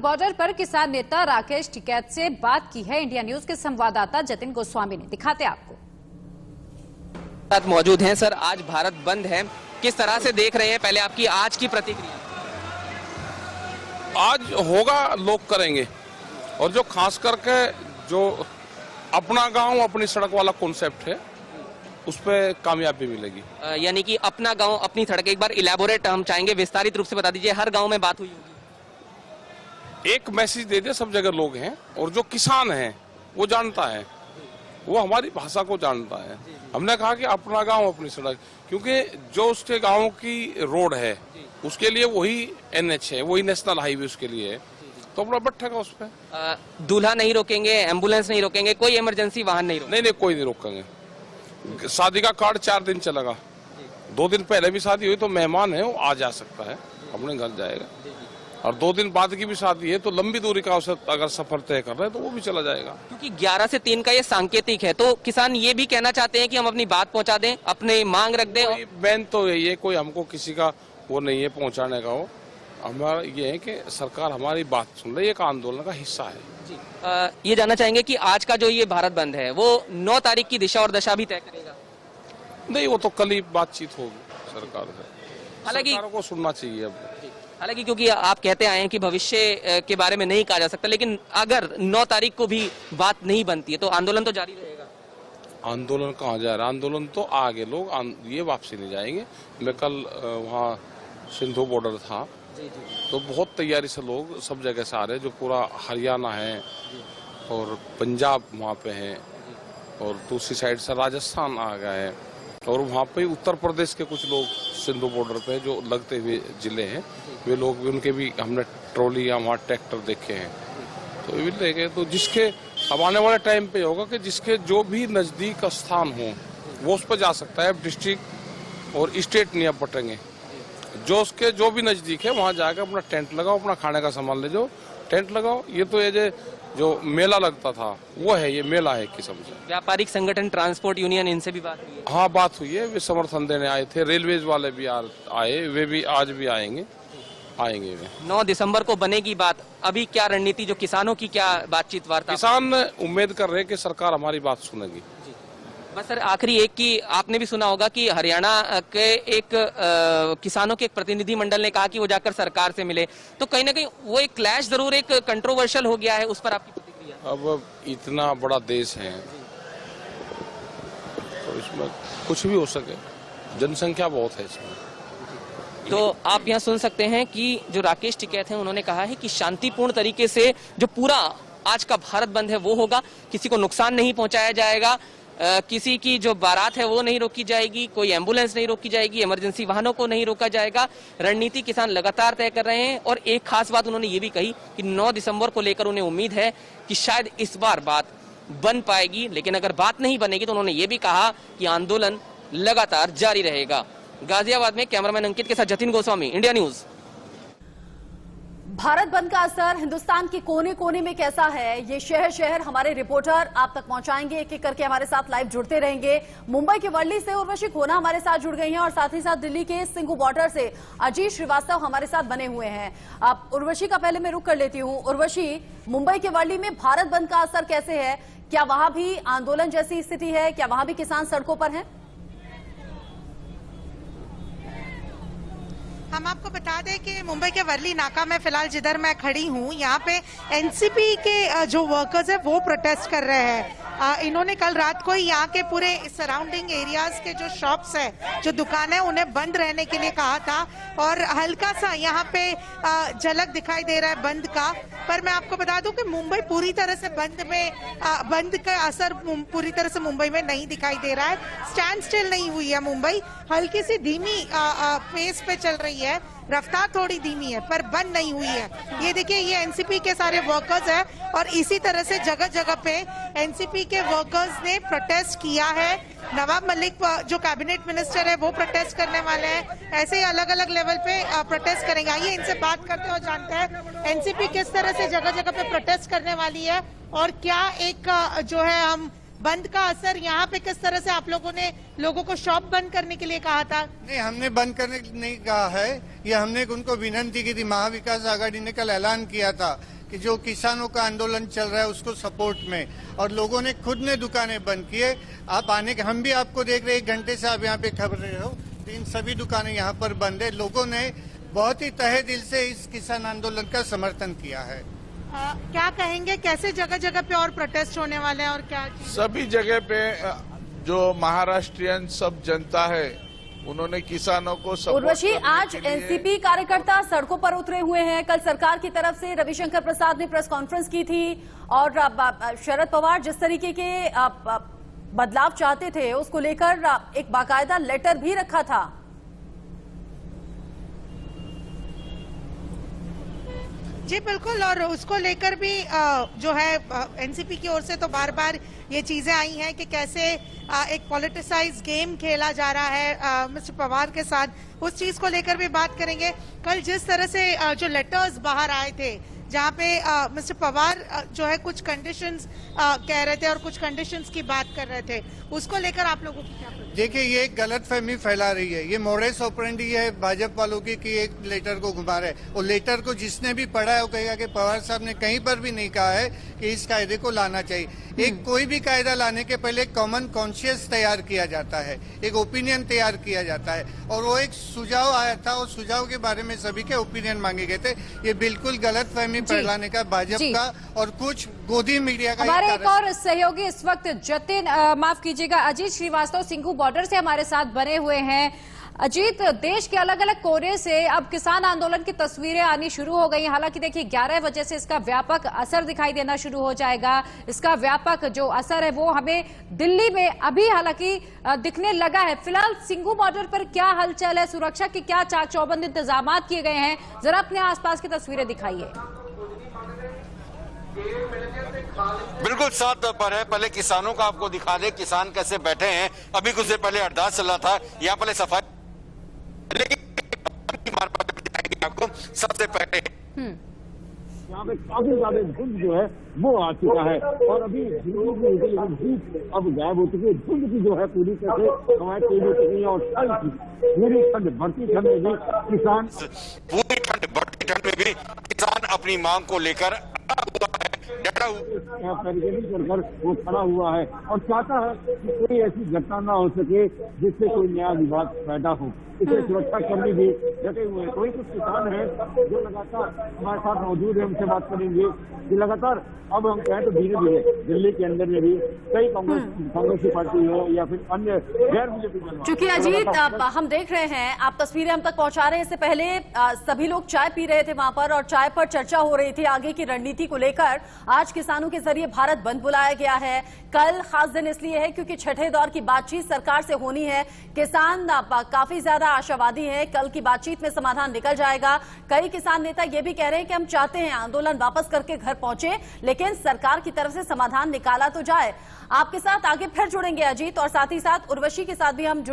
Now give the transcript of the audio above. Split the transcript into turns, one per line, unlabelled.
Border पर किसान नेता राकेश टिकैत से बात की है इंडिया न्यूज के संवाददाता जतिन गोस्वामी ने। दिखाते आपको।
साथ मौजूद हैं सर, आज भारत बंद है, किस तरह से देख रहे हैं? पहले आपकी आज की प्रतिक्रिया।
आज होगा, लोग करेंगे, और जो खास करके जो अपना गांव अपनी सड़क वाला कॉन्सेप्ट है उस पर कामयाबी मिलेगी।
यानी कि अपना गांव अपनी सड़क, एक बार इलेबोरेट हम चाहेंगे, विस्तारित रूप से बता दीजिए। हर गांव में बात हुई होगी,
एक मैसेज दे दे, सब जगह लोग हैं और जो किसान है वो जानता है, वो हमारी भाषा को जानता है। हमने कहा कि अपना गांव अपनी सड़क, क्योंकि जो उसके गांव की रोड है उसके लिए वही NH है, वही नेशनल हाईवे उसके लिए है, तो अपना बैठेगा उस पर।
दूल्हा नहीं रोकेंगे, एम्बुलेंस नहीं रोकेंगे, कोई इमरजेंसी वाहन नहीं रोकेंगे?
नहीं, कोई नहीं रोकेंगे। शादी का कार्ड 4 दिन चलेगा, 2 दिन पहले भी शादी हुई तो मेहमान है वो आ जा सकता है, अपने घर जाएगा, और 2 दिन बाद की भी शादी है तो लंबी दूरी का अगर सफर तय कर रहे हैं तो वो भी चला जाएगा।
क्योंकि 11 से 3 का ये सांकेतिक है, तो किसान ये भी कहना चाहते हैं कि हम अपनी बात पहुंचा दें, अपने मांग रख दें।
बैन तो ये कोई हमको किसी का वो नहीं है पहुंचाने का, वो हमारा ये है कि सरकार हमारी बात सुन रही है, एक आंदोलन का हिस्सा है।
ये जानना चाहेंगे कि आज का जो ये भारत बंद है वो 9 तारीख की दिशा और दशा भी तय करेगा?
नहीं, वो तो कल ही बातचीत होगी सरकार से,
हालांकि
सरकारों को सुनना चाहिए अब।
हालांकि क्योंकि आप कहते आए हैं कि भविष्य के बारे में नहीं कहा जा सकता, लेकिन अगर 9 तारीख को भी बात नहीं बनती है तो आंदोलन तो जारी रहेगा।
आंदोलन कहाँ जा रहा है? आंदोलन तो आगे लोग ये वापसी नहीं जाएंगे। मैं कल वहाँ सिंधु बॉर्डर था तो बहुत तैयारी से लोग सब जगह से आ रहे हैं, जो पूरा हरियाणा है और पंजाब वहाँ पे है, और दूसरी साइड से राजस्थान आ गया है, और वहाँ पे उत्तर प्रदेश के कुछ लोग सिंधु बॉर्डर पे जो लगते हुए जिले हैं वे लोग भी, उनके भी हमने ट्रॉली या वहाँ ट्रैक्टर देखे हैं, तो ये भी देखे। तो जिसके अब आने वाले टाइम पे होगा कि जिसके जो भी नज़दीक स्थान हो वो उस पर जा सकता है। डिस्ट्रिक्ट और स्टेट नहीं अब बटेंगे, जो उसके जो भी नज़दीक है वहाँ जाकर अपना टेंट लगाओ, अपना खाने का सामान ले जाओ, टेंट लगाओ। ये तो ये जो मेला लगता था वो है, ये मेला है किस्म से।
व्यापारिक संगठन, ट्रांसपोर्ट यूनियन, इनसे भी बात हुई है?
हाँ, बात हुई है, वे समर्थन देने आए थे, रेलवेज वाले भी आए, वे भी आज भी आएंगे वे।
9 दिसंबर को बनेगी बात, अभी क्या रणनीति, जो किसानों की क्या बातचीत वार्ता?
किसान उम्मीद कर रहे हैं कि सरकार हमारी बात सुनेगी।
बस सर, आखिरी एक की आपने भी सुना होगा कि हरियाणा के एक किसानों के एक प्रतिनिधि मंडल ने कहा कि वो जाकर सरकार से मिले, तो कहीं ना कहीं वो एक क्लैश जरूर एक कंट्रोवर्शियल हो गया है, उस पर आपकी प्रतिक्रिया?
अब इतना बड़ा देश है तो इसमें कुछ भी हो सके, जनसंख्या बहुत है इसमें।
तो आप यहाँ सुन सकते हैं कि जो राकेश टिकैत हैं उन्होंने कहा है कि शांतिपूर्ण तरीके से जो पूरा आज का भारत बंद है वो होगा, किसी को नुकसान नहीं पहुंचाया जाएगा, किसी की जो बारात है वो नहीं रोकी जाएगी, कोई एम्बुलेंस नहीं रोकी जाएगी, इमरजेंसी वाहनों को नहीं रोका जाएगा। रणनीति किसान लगातार तय कर रहे हैं, और एक खास बात उन्होंने ये भी कही कि 9 दिसंबर को लेकर उन्हें उम्मीद है कि शायद इस बार बात बन पाएगी, लेकिन अगर बात नहीं बनेगी तो उन्होंने ये भी कहा कि आंदोलन लगातार जारी रहेगा। गाजियाबाद में कैमरामैन अंकित के साथ जतिन गोस्वामी, इंडिया न्यूज।
भारत बंद का असर हिंदुस्तान के कोने कोने में कैसा है, ये शहर शहर हमारे रिपोर्टर आप तक पहुंचाएंगे, एक एक करके हमारे साथ लाइव जुड़ते रहेंगे। मुंबई के वर्ली से उर्वशी खोना हमारे साथ जुड़ गई हैं, और साथ ही साथ दिल्ली के सिंघू बॉर्डर से अजीत श्रीवास्तव हमारे साथ बने हुए हैं। आप उर्वशी का पहले मैं रुक कर लेती हूं। उर्वशी, मुंबई के वर्ली में भारत बंद का असर कैसे है? क्या वहां भी आंदोलन जैसी स्थिति है? क्या वहां भी किसान सड़कों पर हैं?
हम आपको बता दें कि मुंबई के वर्ली नाका में फिलहाल जिधर मैं खड़ी हूँ, यहाँ पे एनसीपी के जो वर्कर्स है वो प्रोटेस्ट कर रहे हैं। इन्होंने कल रात को ही यहाँ के पूरे सराउंडिंग एरियाज के जो शॉप्स है, जो दुकान है, उन्हें बंद रहने के लिए कहा था, और हल्का सा यहाँ पे झलक दिखाई दे रहा है बंद का। पर मैं आपको बता दूं कि मुंबई पूरी तरह से बंद का असर पूरी तरह से मुंबई में नहीं दिखाई दे रहा है। स्टैंड स्टिल नहीं हुई है मुंबई, हल्की सी धीमी पेस पे चल रही है, रफ्तार थोड़ी धीमी है, पर बंद नहीं हुई है। ये देखिए, ये एनसीपी के सारे वर्कर्स हैं, और इसी तरह से जगह जगह पे एनसीपी के वर्कर्स ने प्रोटेस्ट किया है। नवाब मलिक जो कैबिनेट मिनिस्टर है वो प्रोटेस्ट करने वाले हैं, ऐसे ही अलग अलग लेवल पे प्रोटेस्ट करेंगे। आइए इनसे बात करते हो, जानते हैं एनसीपी किस तरह से जगह जगह पे प्रोटेस्ट करने वाली है, और क्या एक जो है हम बंद का असर यहाँ पे किस तरह से आप लोगों ने लोगों को शॉप बंद करने के लिए कहा था?
नहीं, हमने बंद करने नहीं कहा है, ये हमने उनको विनती की थी। महाविकास आघाड़ी ने कल ऐलान किया था कि जो किसानों का आंदोलन चल रहा है उसको सपोर्ट में, और लोगों ने खुद ने दुकानें बंद किए। आप आने के, हम भी आपको देख रहे, 1 घंटे से आप यहाँ पे खबर रहे हो, इन सभी दुकानें यहाँ पर बंद है। लोगों ने बहुत ही तहे दिल से इस किसान आंदोलन का समर्थन किया है।
क्या कहेंगे, कैसे जगह जगह पे और प्रोटेस्ट होने वाले हैं और क्या?
सभी जगह पे जो महाराष्ट्रियन सब जनता है उन्होंने किसानों को सपोर्ट
उर्वशी,
करने
आज
के लिए-
एनसीपी कार्यकर्ता सड़कों पर उतरे हुए हैं। कल सरकार की तरफ से रविशंकर प्रसाद ने प्रेस कॉन्फ्रेंस की थी और शरद पवार जिस तरीके के बदलाव चाहते थे उसको लेकर एक बाकायदा लेटर भी रखा था।
जी बिल्कुल, और उसको लेकर भी जो है एनसीपी की ओर से तो बार बार ये चीजें आई हैं कि कैसे एक पॉलिटिसाइज गेम खेला जा रहा है मिस्टर पवार के साथ। उस चीज को लेकर भी बात करेंगे। कल जिस तरह से जो लेटर्स बाहर आए थे जहाँ पे मिस्टर पवार जो है कुछ कंडीशंस कह रहे थे और कुछ कंडीशंस की बात कर रहे थे, उसको लेकर आप लोगों की क्या?
देखिए, ये एक गलतफहमी फैला रही है। ये मोडेस ऑपरेंडी है भाजपा वालों की कि एक लेटर को घुमा रहे हैं। और लेटर को जिसने भी पढ़ा है वो कहेगा कि पवार साहब ने कहीं पर भी नहीं कहा है कि इस कायदे को लाना चाहिए। एक कोई भी कायदा लाने के पहले कॉमन कॉन्शियस तैयार किया जाता है, एक ओपिनियन तैयार किया जाता है, और वो एक सुझाव आया था और सुझाव के बारे में सभी के ओपिनियन मांगे गए थे। ये बिल्कुल गलतफहमी फैलाने का भाजपा का और कुछ गोदी मीडिया का
हमारे एक और सहयोगी इस वक्त जतिन माफ कीजिएगा अजीत श्रीवास्तव सिंघू बॉर्डर से हमारे साथ बने हुए हैं। अजीत, देश के अलग अलग कोने से अब किसान आंदोलन की तस्वीरें आनी शुरू हो गई। हालांकि देखिए 11 बजे से इसका व्यापक असर दिखाई देना शुरू हो जाएगा। इसका व्यापक जो असर है वो हमें दिल्ली में अभी हालांकि दिखने लगा है। फिलहाल सिंघू बॉर्डर पर क्या हलचल है, सुरक्षा के क्या चाक चौबंद इंतजाम किए गए हैं, जरा अपने आसपास की तस्वीरें दिखाइए।
बिल्कुल 7 पर है। पहले किसानों का आपको दिखा दे, किसान कैसे बैठे हैं। अभी कुछ देर पहले अरदास चल रहा था, यहाँ पहले सफाई, लेकिन आपको सबसे पहले
यहाँ पे काफी ज्यादा धुंध जो है वो आ चुका है और अभी धूप अब गायब हो चुकी है। धुंध की जो है पूरी तरह से हमारे तेज हो चुकी है और ठंड की पूरी ठंड बढ़ती ठंड में भी किसान
पूरी ठंड बढ़ती ठंड में भी किसान अपनी मांग को लेकर डटा हुआ
कर वो खड़ा हुआ है और चाहता है कि कोई ऐसी घटना ना हो सके जिससे कोई नया विवाद पैदा हो। इसे सुरक्षा कर्मी भी डटे हुए हैं। कोई कुछ किसान है जो लगातार हमारे साथ मौजूद है, हमसे बात करेंगे कि लगातार अब हम कहें तो धीरे धीरे दिल्ली के अंदर में भी कई कांग्रेसी पार्टी हो या फिर अन्य गैर बीजेपी दल।
चूंकि अजीत हम देख रहे हैं, आप तस्वीरें हम तक पहुंचा रहे हैं, इससे पहले सभी लोग चाय पी रहे थे वहां पर और चाय पर चर्चा हो रही थी आगे की रणनीति को लेकर। आज किसानों के जरिए भारत बंद बुलाया गया है। कल खास दिन इसलिए है क्योंकि छठे दौर की बातचीत सरकार से होनी है। किसान काफी ज्यादा आशावादी हैं, कल की बातचीत में समाधान निकल जाएगा। कई किसान नेता ये भी कह रहे हैं कि हम चाहते हैं आंदोलन वापस करके घर पहुंचे, लेकिन सरकार की तरफ से समाधान निकाला तो जाए। आपके साथ आगे फिर जुड़ेंगे अजीत, और साथ ही साथ उर्वशी के साथ भी हम जुड़े।